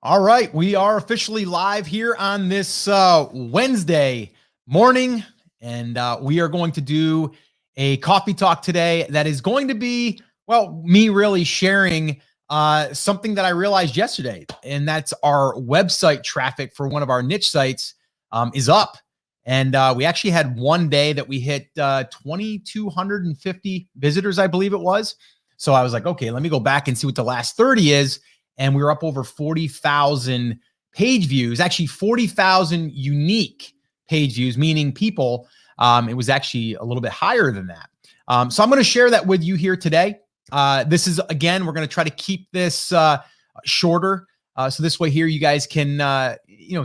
All right, we are officially live here on this Wednesday morning, and we are going to do a coffee talk today that is going to be, well, me really sharing something that I realized yesterday, and that's our website traffic for one of our niche sites is up. And we actually had one day that we hit 2,250 visitors, I believe it was. So I was like, okay, let me go back and see what the last 30 is. And we were up over 40,000 page views, actually 40,000 unique page views, meaning people. It was actually a little bit higher than that. So I'm going to share that with you here today. This is, again, we're going to try to keep this shorter. So this way here, you guys can,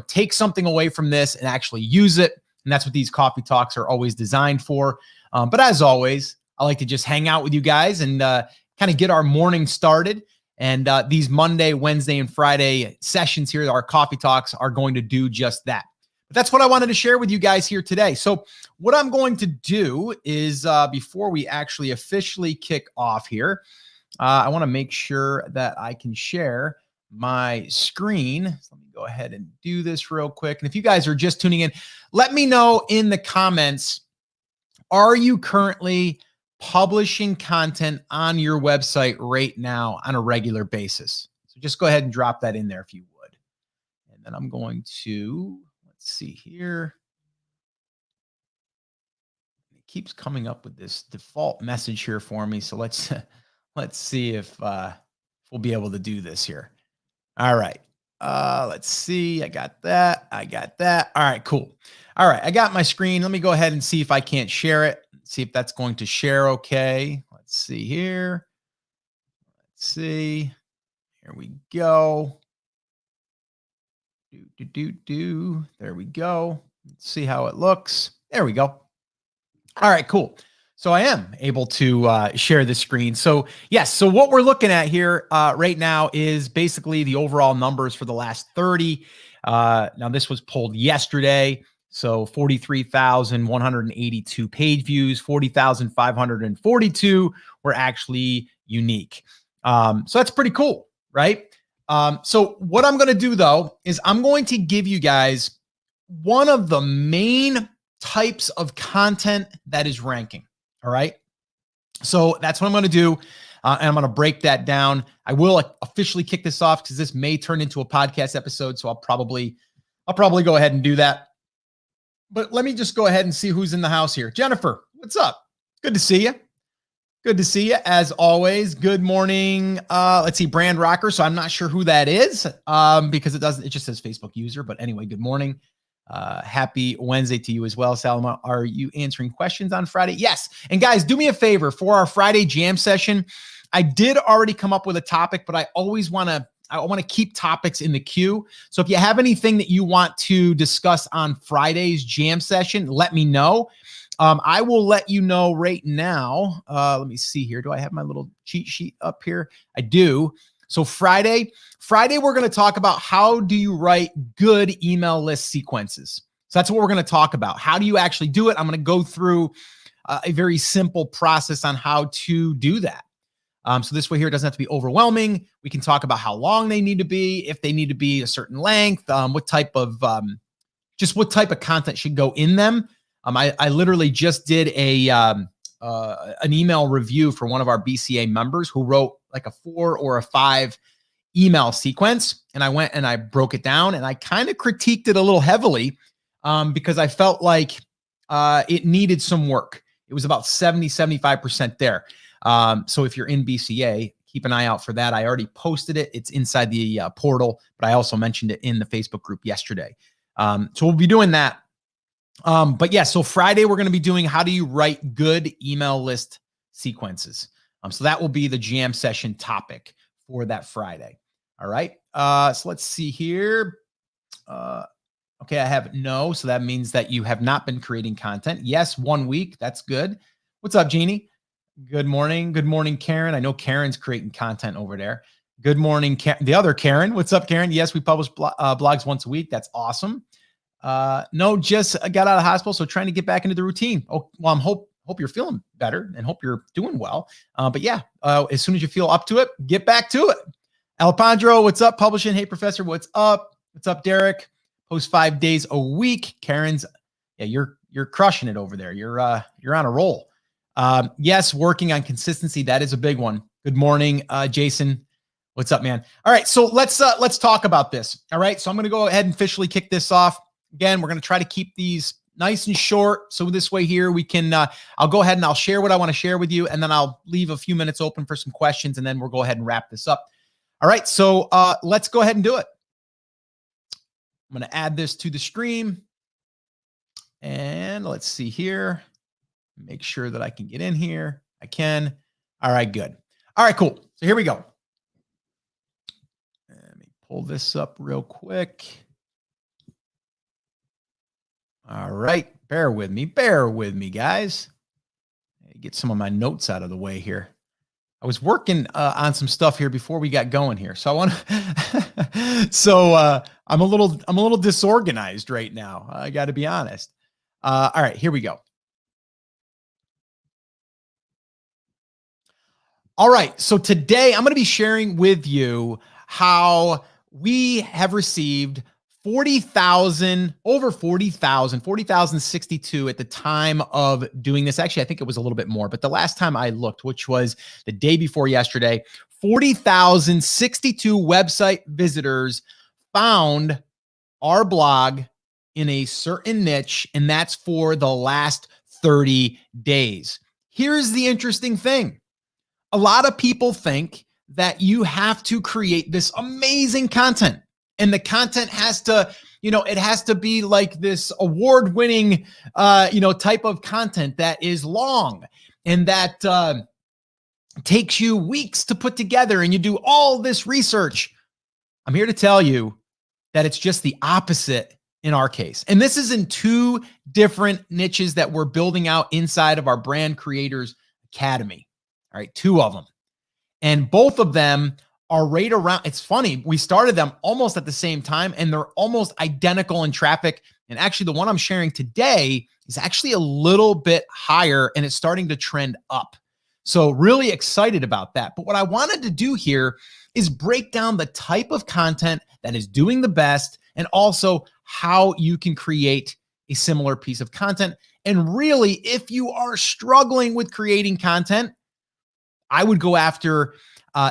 take something away from this and actually use it. And that's what these coffee talks are always designed for. But as always, I like to just hang out with you guys and kind of get our morning started. And these Monday, Wednesday, and Friday sessions here, our coffee talks, are going to do just that. But that's what I wanted to share with you guys here today. So what I'm going to do is before we actually officially kick off here, I want to make sure that I can share my screen. So let me go ahead and do this real quick. And if you guys are just tuning in, let me know in the comments, are you currently publishing content on your website right now on a regular basis? So just go ahead and drop that in there if you would. And then I'm going to, let's see here. It keeps coming up with this default message here for me. So let's see if we'll be able to do this here. All right. Let's see. I got that. All right, cool. All right. I got my screen. Let me go ahead and see if I can't share it. See if that's going to share okay. Let's see here. Let's see. Here we go. There we go. Let's see how it looks. There we go. All right, cool. So I am able to share the screen. So yes, so what we're looking at here right now is basically the overall numbers for the last 30. Now this was pulled yesterday. So 43,182 page views, 40,542 were actually unique. So that's pretty cool, right? So what I'm going to do though, is I'm going to give you guys one of the main types of content that is ranking. All right. So that's what I'm going to do. And I'm going to break that down. I will officially kick this off because this may turn into a podcast episode. So I'll probably go ahead and do that. But let me just go ahead and see who's in the house here. Jennifer, what's up? Good to see you. Good to see you as always. Good morning. Let's see, Brand Rocker. So I'm not sure who that is because it just says Facebook user. But anyway, good morning. Happy Wednesday to you as well. Salma, are you answering questions on Friday? Yes. And guys, do me a favor for our Friday jam session. I did already come up with a topic, but I always want to keep topics in the queue. So if you have anything that you want to discuss on Friday's jam session, let me know. I will let you know right now. Let me see here. Do I have my little cheat sheet up here? I do. So Friday, we're going to talk about how do you write good email list sequences. So that's what we're going to talk about. How do you actually do it? I'm going to go through a very simple process on how to do that. So this way here, it doesn't have to be overwhelming. We can talk about how long they need to be, if they need to be a certain length, what type of content should go in them. I literally just did an email review for one of our BCA members who wrote like a 4 or a 5 email sequence. And I went and I broke it down and I kind of critiqued it a little heavily because I felt like it needed some work. It was about 75% there. So if you're in BCA, keep an eye out for that. I already posted it. It's inside the portal, but I also mentioned it in the Facebook group yesterday. So we'll be doing that. But yeah, so Friday, we're going to be doing how do you write good email list sequences. So that will be the jam session topic for that Friday. All right. So let's see here. Okay, I have no. So that means that you have not been creating content. Yes, 1 week. That's good. What's up, Jeannie? Good morning. Good morning, Karen. I know Karen's creating content over there. Good morning, the other Karen. What's up, Karen? Yes, we publish blogs once a week. That's awesome. No, just got out of the hospital, so trying to get back into the routine. Oh, well, I'm hope you're feeling better and hope you're doing well. But yeah, as soon as you feel up to it, get back to it. Alejandro, what's up? Publishing. Hey, professor, what's up? What's up, Derek? Post 5 days a week. Karen's, yeah, you're crushing it over there. You're on a roll. Yes, working on consistency. That is a big one. Good morning, Jason. What's up, man? All right, so let's talk about this. All right, so I'm going to go ahead and officially kick this off. Again, we're going to try to keep these nice and short. So this way here, we can, I'll go ahead and I'll share what I want to share with you, and then I'll leave a few minutes open for some questions, and then we'll go ahead and wrap this up. All right, so let's go ahead and do it. I'm going to add this to the stream, and let's see here. Make sure that I can get in here. I can. All right, good. All right, cool. So here we go. Let me pull this up real quick. All right, bear with me, guys. Get some of my notes out of the way here. I was working on some stuff here before we got going here, so I want to. So I'm a little disorganized right now. I got to be honest. All right, here we go. All right, so today I'm going to be sharing with you how we have received 40,062 at the time of doing this. Actually, I think it was a little bit more, but the last time I looked, which was the day before yesterday, 40,062 website visitors found our blog in a certain niche, and that's for the last 30 days. Here's the interesting thing. A lot of people think that you have to create this amazing content. And the content has to, it has to be like this award-winning, type of content that is long and that takes you weeks to put together, and you do all this research. I'm here to tell you that it's just the opposite in our case. And this is in 2 different niches that we're building out inside of our Brand Creators Academy. All right, 2 of them. And both of them are right around. It's funny. We started them almost at the same time, and they're almost identical in traffic. And actually, the one I'm sharing today is actually a little bit higher, and it's starting to trend up. So really excited about that. But what I wanted to do here is break down the type of content that is doing the best, and also how you can create a similar piece of content. And really, if you are struggling with creating content, I would go after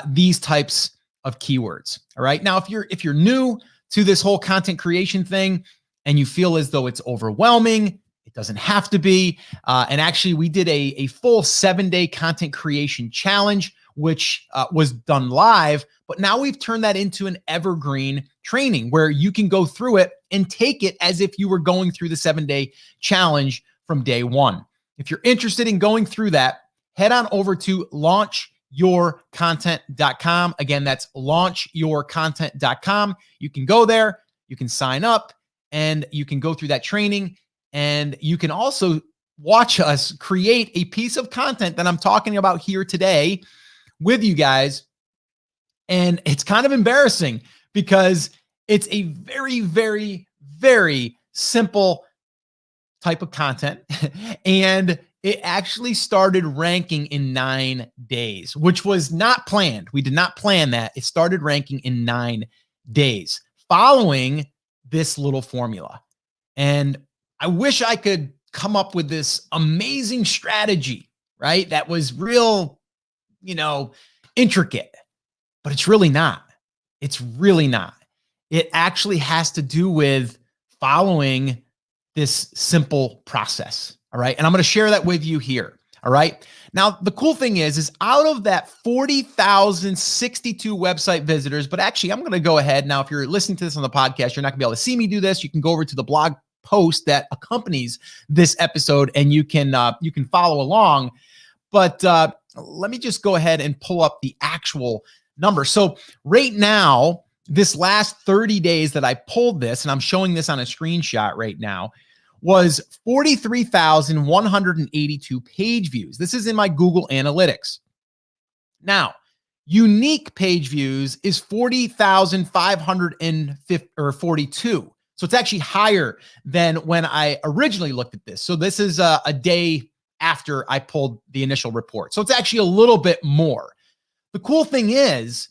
these types of keywords. All right. Now, if you're new to this whole content creation thing and you feel as though it's overwhelming, it doesn't have to be. And actually, we did a full 7-day content creation challenge, which was done live. But now we've turned that into an evergreen training where you can go through it and take it as if you were going through the 7-day challenge from day one. If you're interested in going through that, head on over to launchyourcontent.com. Again, that's launchyourcontent.com. You can go there, you can sign up, and you can go through that training. And you can also watch us create a piece of content that I'm talking about here today with you guys. And it's kind of embarrassing because it's a very, very, very simple type of content. And it actually started ranking in 9 days, which was not planned. We did not plan that. It started ranking in 9 days following this little formula. And I wish I could come up with this amazing strategy, right? That was real, intricate, but it's really not. It's really not. It actually has to do with following this simple process. All right. And I'm going to share that with you here. All right. Now, the cool thing is out of that 40,062 website visitors, but actually I'm going to go ahead now. If you're listening to this on the podcast, you're not gonna be able to see me do this. You can go over to the blog post that accompanies this episode and you can follow along. But let me just go ahead and pull up the actual number. So right now, this last 30 days that I pulled this, and I'm showing this on a screenshot right now, was 43,182 page views. This is in my Google Analytics. Now, unique page views is 40,542. So it's actually higher than when I originally looked at this. So this is a day after I pulled the initial report. So it's actually a little bit more. The cool thing is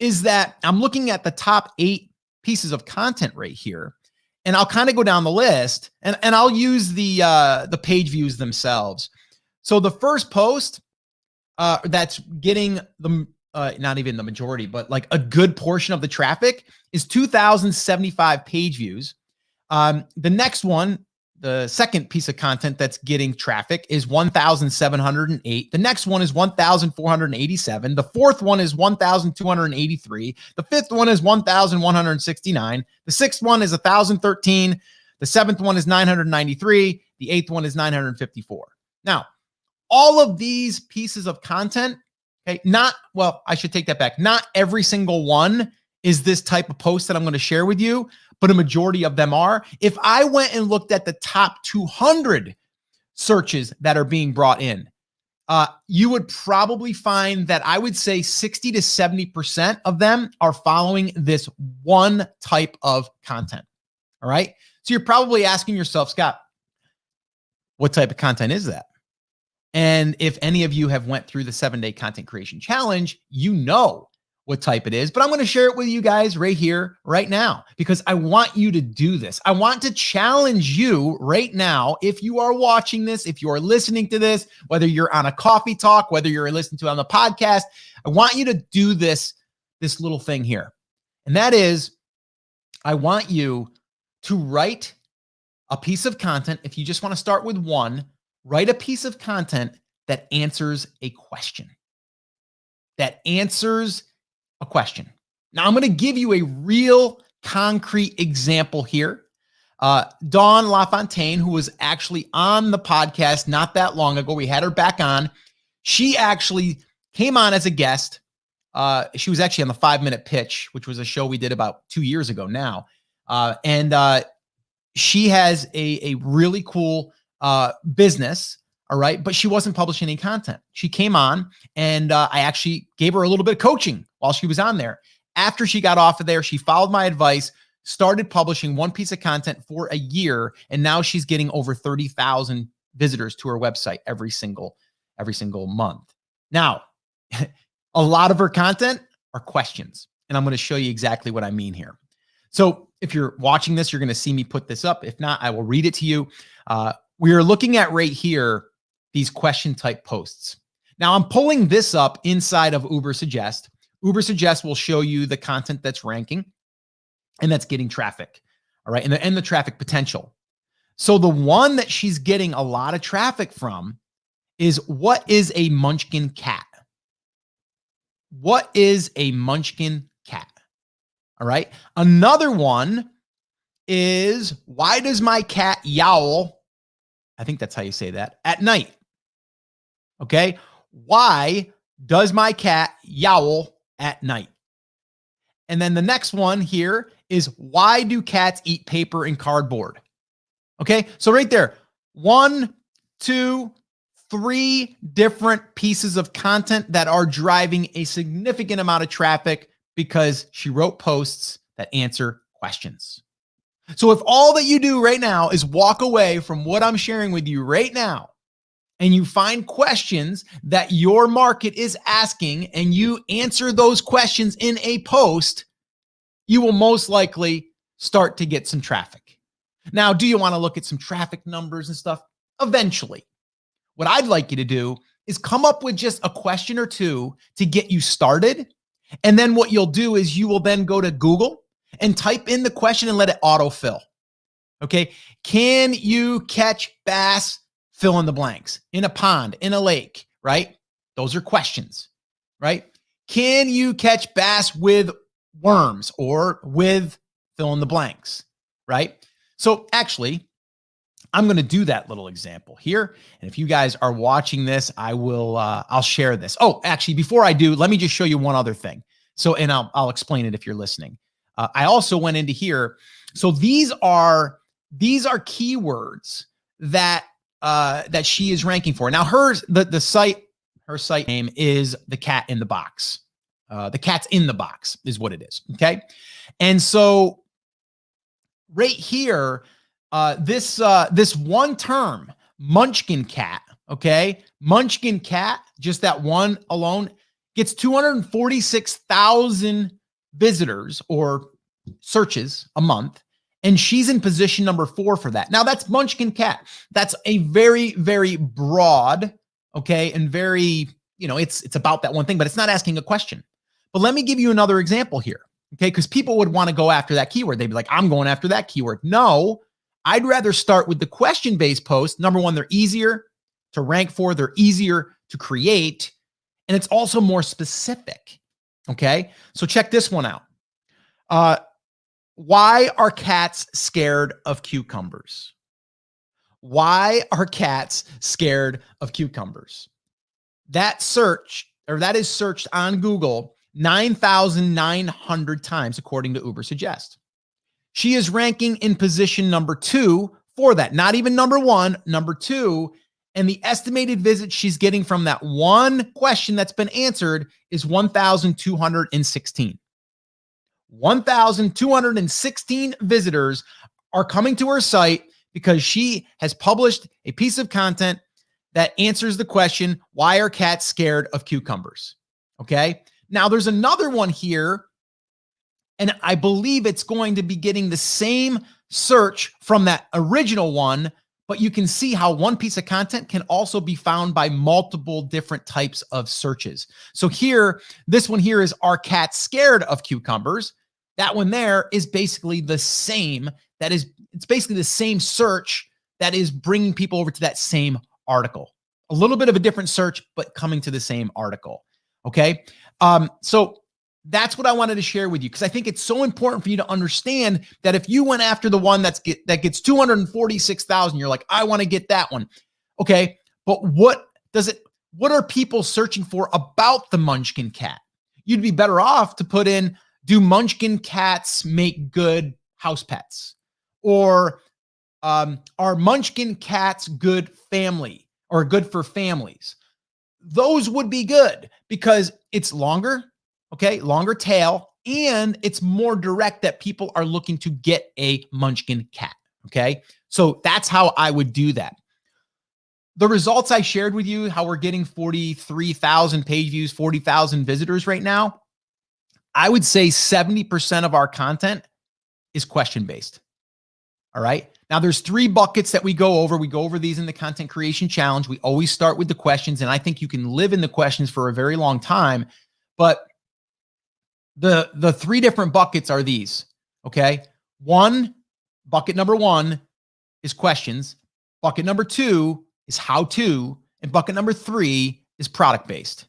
is that I'm looking at the top 8 pieces of content right here. And I'll kind of go down the list and I'll use the page views themselves. So the first post that's getting the not even the majority, but like a good portion of the traffic is 2,075 page views. The next one, the second piece of content that's getting traffic is 1,708. The next one is 1,487. The fourth one is 1,283. The fifth one is 1,169. The sixth one is 1,013. The seventh one is 993. The eighth one is 954. Now, all of these pieces of content, okay, I should take that back. Not every single one is this type of post that I'm going to share with you, but a majority of them are. If I went and looked at the top 200 searches that are being brought in, you would probably find that I would say 60 to 70% of them are following this one type of content. All right. So you're probably asking yourself, Scott, what type of content is that? And if any of you have went through the 7-day content creation challenge, you know what type it is, but I'm going to share it with you guys right here, right now, because I want you to do this. I want to challenge you right now. If you are watching this, if you are listening to this, whether you're on a coffee talk, whether you're listening to it on the podcast, I want you to do this little thing here. And that is, I want you to write a piece of content. If you just want to start with one, write a piece of content that answers a question. That answers a question. Now, I'm going to give you a real concrete example here. Dawn LaFontaine, who was actually on the podcast not that long ago, we had her back on. She actually came on as a guest. She was actually on the 5-Minute Pitch, which was a show we did about 2 years ago now. And she has a really cool business. All right. But she wasn't publishing any content. She came on and I actually gave her a little bit of coaching while she was on there. After she got off of there, she followed my advice, started publishing one piece of content for a year. And now she's getting over 30,000 visitors to her website every single month. Now, a lot of her content are questions. And I'm going to show you exactly what I mean here. So if you're watching this, you're going to see me put this up. If not, I will read it to you. We are looking at right here these question type posts. Now I'm pulling this up inside of Ubersuggest. Ubersuggest will show you the content that's ranking and that's getting traffic. All right. And the traffic potential. So the one that she's getting a lot of traffic from is, what is a munchkin cat? What is a munchkin cat? All right. Another one is, why does my cat yowl? I think that's how you say that, at night. Okay. Why does my cat yowl at night? And then the next one here is, why do cats eat paper and cardboard? Okay. So right there, 1, 2, 3 different pieces of content that are driving a significant amount of traffic because she wrote posts that answer questions. So if all that you do right now is walk away from what I'm sharing with you right now, and you find questions that your market is asking and you answer those questions in a post, you will most likely start to get some traffic. Now, do you want to look at some traffic numbers and stuff? Eventually. What I'd like you to do is come up with just a question or two to get you started. And then what you'll do is you will then go to Google and type in the question and let it autofill. Okay. Can you catch bass, fill in the blanks, in a pond, in a lake, right? Those are questions, right? Can you catch bass with worms or with fill in the blanks, right? So actually, I'm going to do that little example here. And if you guys are watching this, I'll share this. Oh, actually, before I do, let me just show you one other thing. So, and I'll explain it if you're listening. I also went into here. So these are keywords that she is ranking for. Now her site name is The Cat in the Box. The Cat's in the Box is what it is. Okay. And so right here, this one term, munchkin cat, okay? Munchkin cat, just that one alone, gets 246,000 visitors or searches a month, and she's in position number 4 for that. Now that's Munchkin Cat. That's a very, very broad, okay, and very, it's about that one thing, but it's not asking a question. But let me give you another example here, okay, because people would want to go after that keyword. They'd be like, I'm going after that keyword. No, I'd rather start with the question-based post. Number one, they're easier to rank for, they're easier to create, and it's also more specific, okay? So check this one out. Why are cats scared of cucumbers? Why are cats scared of cucumbers? That is searched on Google 9,900 times, according to Ubersuggest. She is ranking in position number 2 for that. Not even number 1, number 2. And the estimated visits she's getting from that one question that's been answered is 1,216. 1,216 visitors are coming to her site because she has published a piece of content that answers the question, why are cats scared of cucumbers? Okay. Now there's another one here, and I believe it's going to be getting the same search from that original one, but you can see how one piece of content can also be found by multiple different types of searches. So here, this one here is, are cats scared of cucumbers? That one there is basically the same. It's basically the same search that is bringing people over to that same article. A little bit of a different search, but coming to the same article. Okay. So that's what I wanted to share with you, because I think it's so important for you to understand that if you went after the one that gets 246,000, you're like, I want to get that one. Okay. But what are people searching for about the Munchkin Cat? You'd be better off to put in, do Munchkin cats make good house pets? Or are Munchkin cats good family or good for families? Those would be good because it's longer, okay, longer tail, and it's more direct that people are looking to get a Munchkin cat, okay? So that's how I would do that. The results I shared with you, how we're getting 43,000 page views, 40,000 visitors right now, I would say 70% of our content is question-based. All right. Now there's 3 buckets that we go over. We go over these in the content creation challenge. We always start with the questions, and I think you can live in the questions for a very long time. But the 3 different buckets are these. Okay. Bucket number 1 is questions. Bucket number 2 is how to, and bucket number 3 is product based.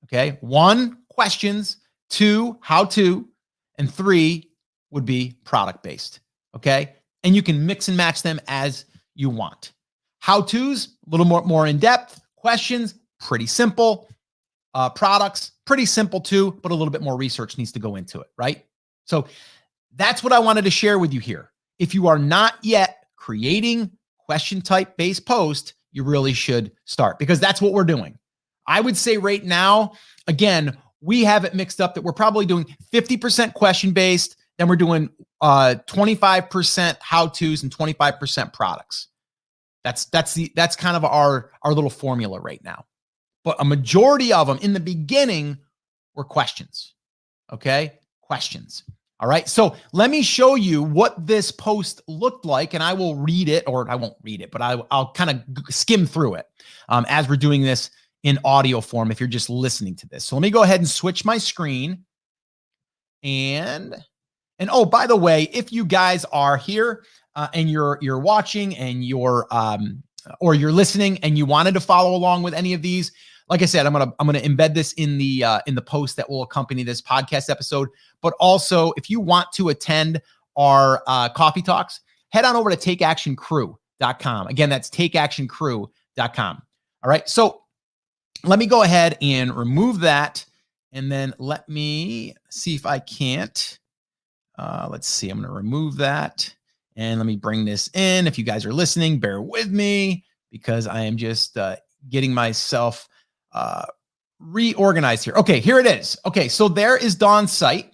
Okay. 1, questions, 2, how to, and 3 would be product based. Okay. And you can mix and match them as you want. How-tos, a little more in depth. Questions, pretty simple. Products, pretty simple too, but a little bit more research needs to go into it, right? So that's what I wanted to share with you here. If you are not yet creating question type based post, you really should start, because that's what we're doing. I would say right now, again, we have it mixed up that we're probably doing 50% question based, then we're doing 25% how-tos and 25% products. That's kind of our little formula right now. But a majority of them in the beginning were questions. Okay? Questions. All right. So let me show you what this post looked like, and I will read it, or I won't read it, but I'll kind of skim through it as we're doing this in audio form if you're just listening to this. So let me go ahead and switch my screen. And oh, by the way, if you guys are here and you're watching and you're listening and you wanted to follow along with any of these, like I said, I'm gonna embed this in the post that will accompany this podcast episode. But also, if you want to attend our coffee talks, head on over to takeactioncrew.com. Again, that's takeactioncrew.com. All right. So let me go ahead and remove that, and then let me see if I can't. Let's see. I'm going to remove that, and let me bring this in. If you guys are listening, bear with me because I am just getting myself reorganized here. Okay, here it is. Okay, so there is Dawn's site.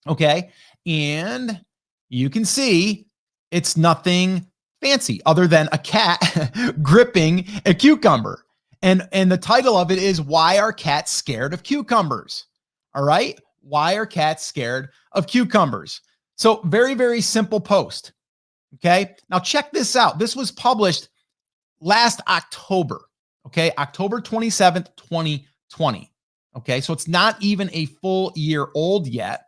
Okay, and you can see it's nothing fancy other than a cat gripping a cucumber. And the title of it is Why Are Cats Scared of Cucumbers? All right. Why are cats scared of cucumbers? So very, very simple post. Okay. Now check this out. This was published last October. Okay. October 27th, 2020. Okay. So it's not even a full year old yet.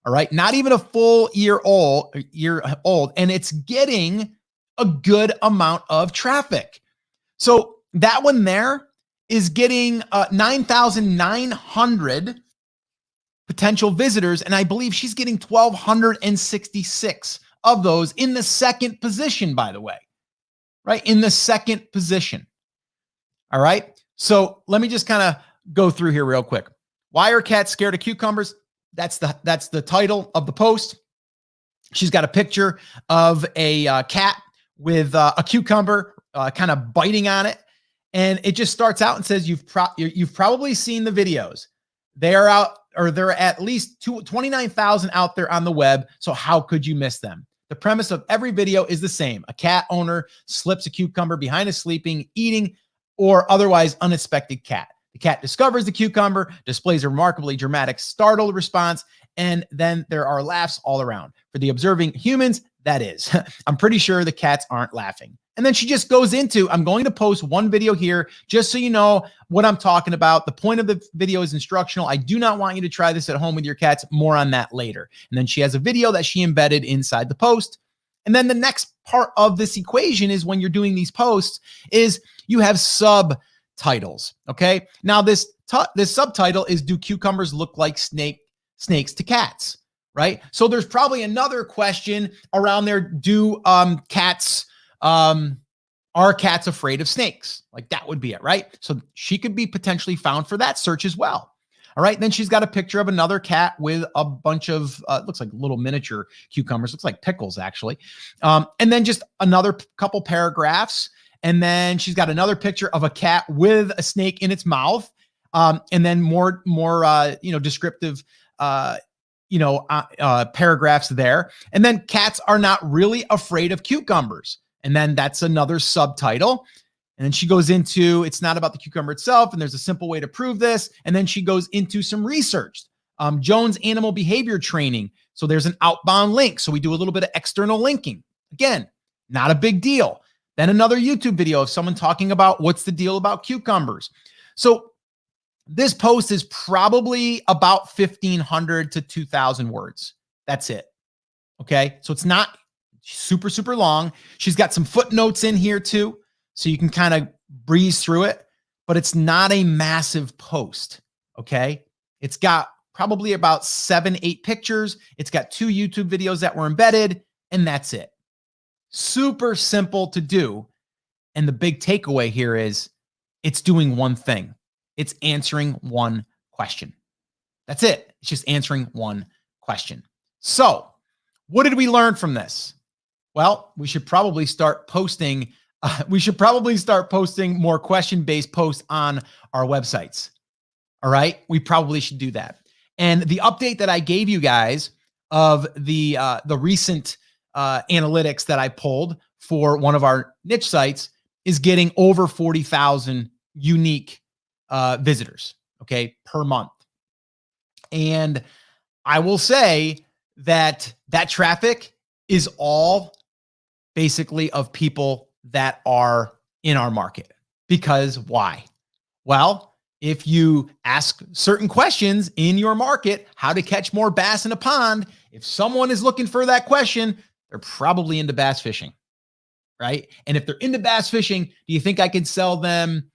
All right. Not even a full year old. And it's getting a good amount of traffic. So that one there is getting 9,900 potential visitors. And I believe she's getting 1,266 of those in the second position, by the way, right? In the second position. All right. So let me just kind of go through here real quick. Why are cats scared of cucumbers? That's the title of the post. She's got a picture of a cat with a cucumber kind of biting on it. And it just starts out and says, you've probably seen the videos. They are out, or there are at least 29,000 out there on the web. So how could you miss them? The premise of every video is the same. A cat owner slips a cucumber behind a sleeping, eating, or otherwise unexpected cat. The cat discovers the cucumber, displays a remarkably dramatic, startled response, and then there are laughs all around. For the observing humans, that is. I'm pretty sure the cats aren't laughing. And then she just goes into, I'm going to post one video here just so you know what I'm talking about. The point of the video is instructional. I do not want you to try this at home with your cats. More on that later. And then she has a video that she embedded inside the post. And then the next part of this equation is when you're doing these posts is you have subtitles. Okay. Now this subtitle is, do cucumbers look like snakes to cats? Right. So there's probably another question around there. Do are cats afraid of snakes? Like that would be it, right? So she could be potentially found for that search as well. All right. Then she's got a picture of another cat with a bunch of, looks like little miniature cucumbers, looks like pickles actually. And then just another couple paragraphs. And then she's got another picture of a cat with a snake in its mouth. And then more descriptive, paragraphs there. And then cats are not really afraid of cucumbers. And then that's another subtitle. And then she goes into, it's not about the cucumber itself. And there's a simple way to prove this. And then she goes into some research, Jones animal behavior training. So there's an outbound link. So we do a little bit of external linking. Again, not a big deal. Then another YouTube video of someone talking about what's the deal about cucumbers. So this post is probably about 1,500 to 2,000 words. That's it. Okay. So it's not super, super long. She's got some footnotes in here too, so you can kind of breeze through it, but it's not a massive post. Okay. It's got probably about 7-8 pictures. It's got 2 YouTube videos that were embedded, and that's it. Super simple to do. And the big takeaway here is it's doing one thing. It's answering one question. That's it. It's just answering one question. So what did we learn from this? Well, we should probably start posting. More question-based posts on our websites. All right. We probably should do that. And the update that I gave you guys of the recent analytics that I pulled for one of our niche sites is getting over 40,000 unique visitors, okay, per month. And I will say that traffic is all basically of people that are in our market. Because why? Well, if you ask certain questions in your market, how to catch more bass in a pond, if someone is looking for that question, they're probably into bass fishing, right? And if they're into bass fishing, do you think I could sell them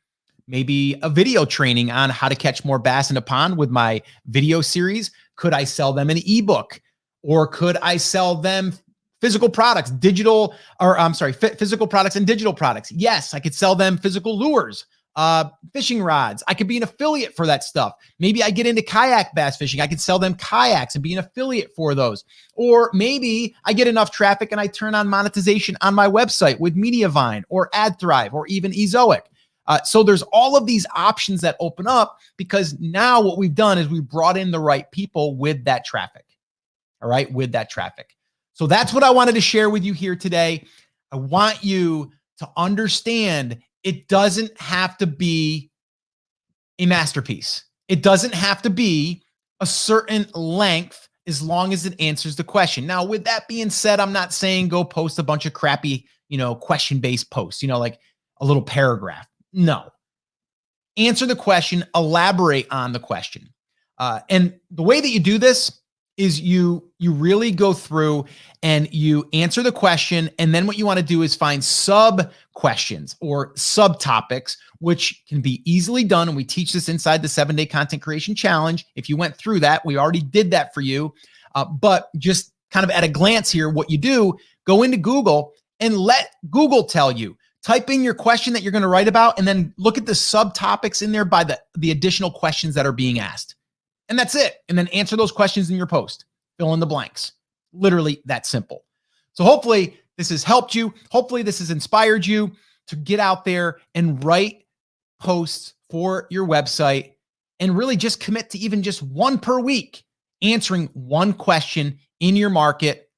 maybe a video training on how to catch more bass in a pond with my video series? Could I sell them an ebook? Or could I sell them physical products, physical products and digital products? Yes, I could sell them physical lures, fishing rods. I could be an affiliate for that stuff. Maybe I get into kayak bass fishing. I could sell them kayaks and be an affiliate for those. Or maybe I get enough traffic and I turn on monetization on my website with Mediavine or AdThrive or even Ezoic. So there's all of these options that open up, because now what we've done is we brought in the right people with that traffic. All right, with that traffic. So that's what I wanted to share with you here today. I want you to understand it doesn't have to be a masterpiece. It doesn't have to be a certain length as long as it answers the question. Now, with that being said, I'm not saying go post a bunch of crappy, question-based posts, like a little paragraph. No. Answer the question, elaborate on the question. And the way that you do this is you really go through and you answer the question. And then what you want to do is find sub questions or subtopics, which can be easily done. And we teach this inside the 7-Day Content Creation Challenge. If you went through that, we already did that for you. But just kind of at a glance here, what you do, go into Google and let Google tell you. Type in your question that you're going to write about, and then look at the subtopics in there by the additional questions that are being asked. And that's it. And then answer those questions in your post. Fill in the blanks. Literally that simple. So hopefully this has helped you. Hopefully this has inspired you to get out there and write posts for your website and really just commit to even just one per week, answering one question in your market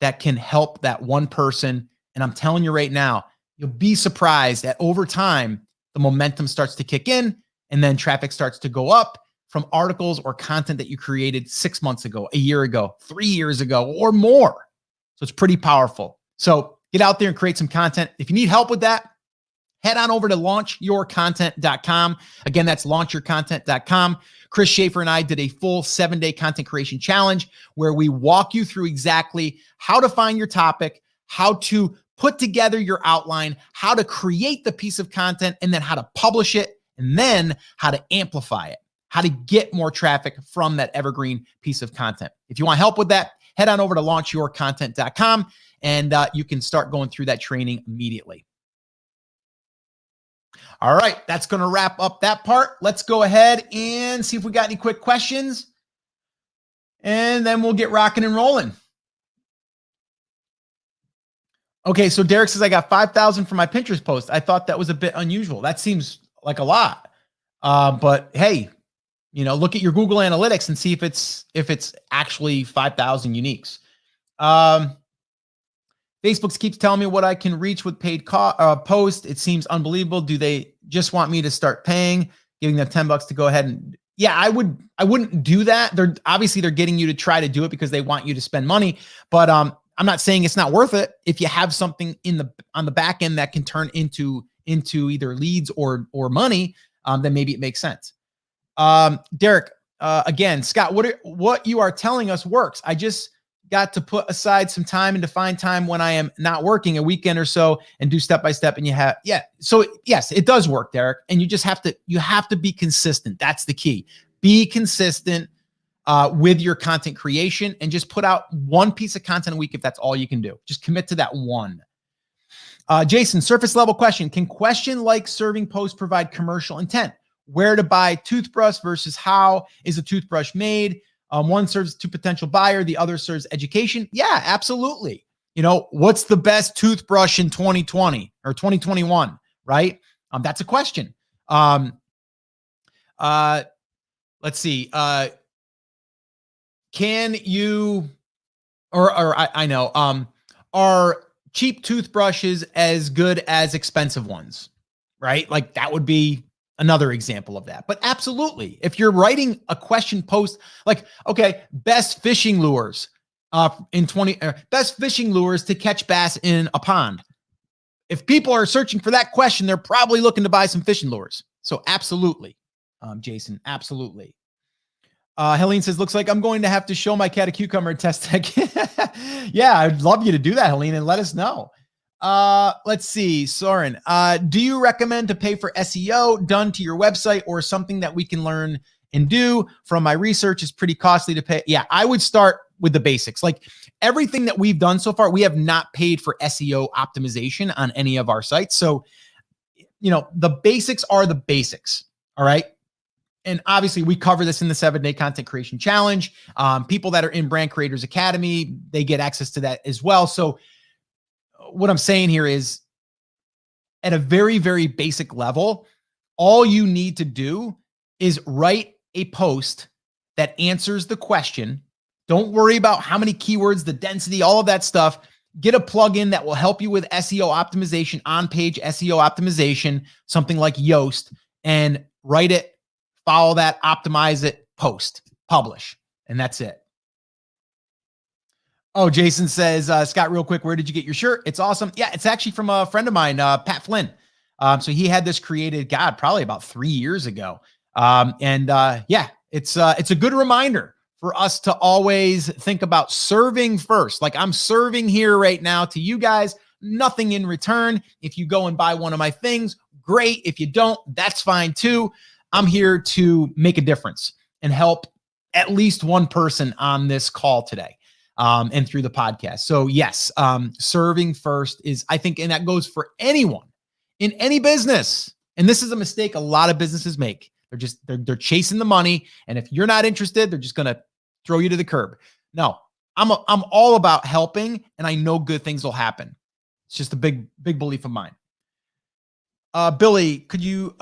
that can help that one person. And I'm telling you right now, you'll be surprised that over time, the momentum starts to kick in and then traffic starts to go up from articles or content that you created 6 months ago, a year ago, 3 years ago, or more. So it's pretty powerful. So get out there and create some content. If you need help with that, head on over to launchyourcontent.com. Again, that's launchyourcontent.com. Chris Schaefer and I did a full 7-day content creation challenge where we walk you through exactly how to find your topic, how to put together your outline, how to create the piece of content, and then how to publish it, and then how to amplify it, how to get more traffic from that evergreen piece of content. If you want help with that, head on over to launchyourcontent.com and you can start going through that training immediately. All right, that's going to wrap up that part. Let's go ahead and see if we got any quick questions, and then we'll get rocking and rolling. Okay, so Derek says, I got 5,000 for my Pinterest post. I thought that was a bit unusual. That seems like a lot. But hey, look at your Google Analytics and see if it's actually 5,000 uniques. Facebook keeps telling me what I can reach with paid post. It seems unbelievable. Do they just want me to start paying, giving them $10 to go ahead and yeah, I wouldn't do that. They're getting you to try to do it because they want you to spend money. But I'm not saying it's not worth it. If you have something on the back end that can turn into either leads or money, then maybe it makes sense. Derek, again, Scott, what you are telling us works. I just got to put aside some time and to find time when I am not working a weekend or so and do step by step. And so yes, it does work, Derek. And you just have to be consistent. That's the key. Be consistent with your content creation and just put out one piece of content a week if that's all you can do. Just commit to that one. Jason, surface level question. Can question like serving posts provide commercial intent? Where to buy toothbrush versus how is a toothbrush made? One serves to potential buyer, the other serves education. Yeah, absolutely. What's the best toothbrush in 2020 or 2021, right? That's a question. Let's see. Can you, I know, are cheap toothbrushes as good as expensive ones, right? Like that would be another example of that. But absolutely, if you're writing a question post, like, okay, best fishing lures best fishing lures to catch bass in a pond. If people are searching for that question, they're probably looking to buy some fishing lures. So absolutely, Jason, absolutely. Helene says, looks like I'm going to have to show my cat a cucumber and test that. Yeah, I'd love you to do that, Helene, and let us know. Let's see, Soren. Do you recommend to pay for SEO done to your website or something that we can learn and do? From my research, is pretty costly to pay. Yeah, I would start with the basics. Like everything that we've done so far, we have not paid for SEO optimization on any of our sites. So, the basics are the basics. All right. And obviously we cover this in the 7-Day Content Creation Challenge. People that are in Brand Creators Academy, they get access to that as well. So what I'm saying here is at a very, very basic level, all you need to do is write a post that answers the question. Don't worry about how many keywords, the density, all of that stuff. get a plugin that will help you with SEO optimization, on-page SEO optimization, something like Yoast, and write it, follow that, optimize it, post, publish, and that's it. Oh, Jason says, Scott, real quick, where did you get your shirt? It's awesome. Yeah, it's actually from a friend of mine, Pat Flynn. So he had this created, God, probably about 3 years ago. Yeah, it's a good reminder for us to always think about serving first. Like I'm serving here right now to you guys, nothing in return. If you go and buy one of my things, great. If you don't, that's fine too. I'm here to make a difference and help at least one person on this call today. And through the podcast. So yes, serving first is, I think, and that goes for anyone in any business. And this is a mistake a lot of businesses make. They're chasing the money. And if you're not interested, they're just going to throw you to the curb. No, I'm all about helping, and I know good things will happen. It's just a big belief of mine. Billy, could you,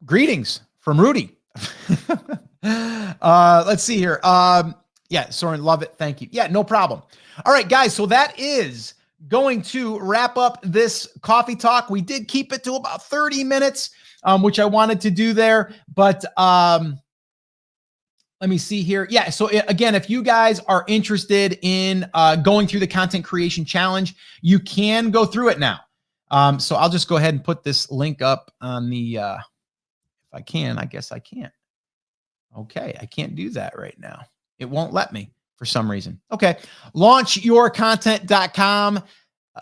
greetings from Rudy. Let's see here. Yeah, Soren, love it. Thank you. Yeah, no problem. All right, guys. So that is going to wrap up this coffee talk. We did keep it to about 30 minutes, which I wanted to do there, but, let me see here. Yeah. So again, if you guys are interested in, going through the content creation challenge, you can go through it now. So I'll just go ahead and put this link up on the, if I can, I guess I can't. Okay, I can't do that right now. It won't let me for some reason. Okay, launchyourcontent.com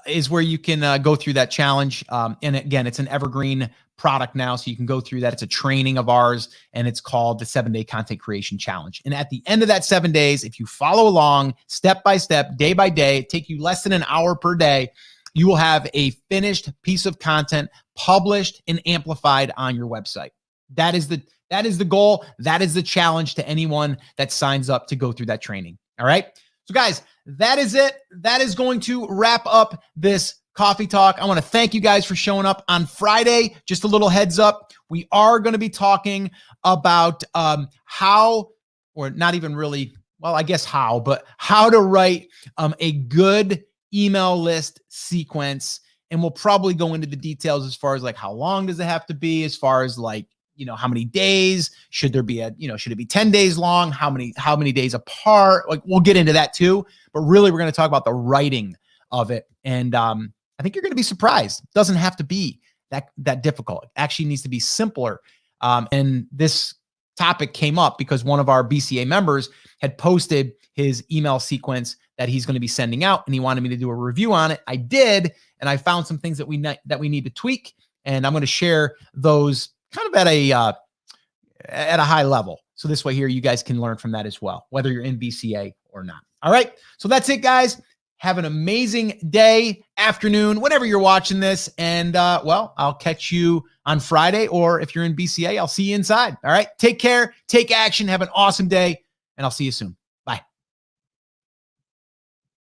is where you can go through that challenge. And again, it's an evergreen product now, so you can go through that. It's a training of ours, and it's called the 7-Day Content Creation Challenge. And at the end of that 7 days, if you follow along step by step, day by day, take you less than an hour per day, you will have a finished piece of content published and amplified on your website. That is the goal. That is the challenge to anyone that signs up to go through that training. All right. So guys, that is it. That is going to wrap up this coffee talk. I want to thank you guys for showing up on Friday. Just a little heads up. We are going to be talking about how, or not even really, well, I guess how, but how to write a good email list sequence. And we'll probably go into the details as far as like, how long does it have to be, as far as like, how many days should there be should it be 10 days long? How many days apart? Like we'll get into that too, but really we're going to talk about the writing of it. And I think you're going to be surprised. It doesn't have to be that difficult. It actually needs to be simpler. And this topic came up because one of our BCA members had posted his email sequence that he's going to be sending out, and he wanted me to do a review on it. I did, and I found some things that we need to tweak, and I'm going to share those kind of at a high level. So this way here, you guys can learn from that as well, whether you're in BCA or not. All right. So that's it, guys. Have an amazing day, afternoon, whenever you're watching this. And well, I'll catch you on Friday, or if you're in BCA, I'll see you inside. All right. Take care, take action, have an awesome day, and I'll see you soon.